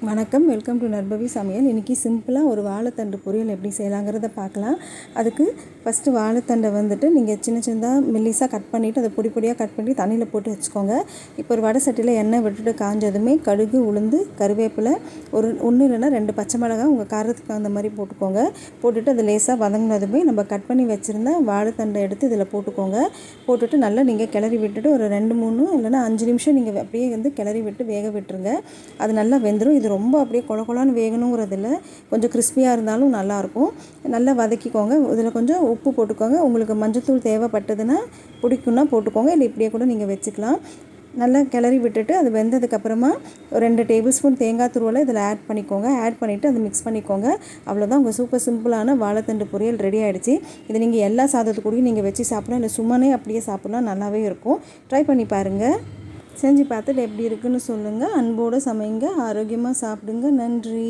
வணக்கம், welcome to நர்பவி சமையல். இன்றைக்கி சிம்பிளாக ஒரு வாழைத்தண்டு பொரியல் எப்படி செய்யலாங்கிறத பார்க்கலாம். அதுக்கு ஃபஸ்ட்டு வாழைத்தண்டை நீங்கள் சின்ன சின்னதாக மெல்லிஸாக கட் பண்ணிவிட்டு அதை பொடி பொடியாக கட் பண்ணி தண்ணியில் போட்டு வச்சுக்கோங்க. இப்போ ஒரு வடை சட்டியில் எண்ணெய் விட்டுட்டு காஞ்சதுமே கடுகு, உளுந்து, கருவேப்பிலை, ஒன்று இல்லைன்னா 2 பச்சை மிளகாய் உங்கள் காரத்துக்கு தகுந்த மாதிரி போட்டுக்கோங்க. போட்டுட்டு அது லேசாக வதங்கினதுமே நம்ம கட் பண்ணி வச்சுருந்த வாழைத்தண்டை எடுத்து இதில் போட்டுக்கோங்க. போட்டுட்டு நல்லா நீங்கள் கிளறி விட்டுட்டு ஒரு 2-3 இல்லைன்னா 5 நிமிஷம் நீங்கள் அப்படியே கிளறி விட்டு வேக விட்டுருங்க. அது நல்லா வெந்துடும். இது ரொம்ப அப்படியே கொழன்னு வேகணுங்கிறதில்ல, கொஞ்சம் கிறிஸ்பியாக இருந்தாலும் நல்லாயிருக்கும். நல்லா வதக்கிக்கோங்க. இதில் கொஞ்சம் உப்பு போட்டுக்கோங்க. உங்களுக்கு மஞ்சத்தூள் தேவைப்பட்டதுன்னா பிடிக்குன்னா போட்டுக்கோங்க, இல்லை இப்படியே கூட நீங்கள் வச்சுக்கலாம். நல்லா கிளறி விட்டுட்டு அது வெந்ததுக்கப்புறமா 2 டேபிள் ஸ்பூன் தேங்காய் துருவலை இதில் ஆட் பண்ணிக்கோங்க. ஆட் பண்ணிவிட்டு அதை மிக்ஸ் பண்ணிக்கோங்க. அவ்வளோதான், உங்கள் சூப்பர் சிம்பிளான வாழைத்தண்டு பொரியல் ரெடி ஆகிடுச்சு. இது நீங்கள் எல்லா சாதத்துக்கூடையும் நீங்கள் வச்சு சாப்பிடலாம், இல்லை சும்மானே அப்படியே சாப்பிட்லாம், நல்லாவே இருக்கும். ட்ரை பண்ணி பாருங்கள். செஞ்சு பார்த்துட்டு எப்படி இருக்குன்னு சொல்லுங்கள். அன்போடு சமைங்க, ஆரோக்கியமாக சாப்பிடுங்க. நன்றி.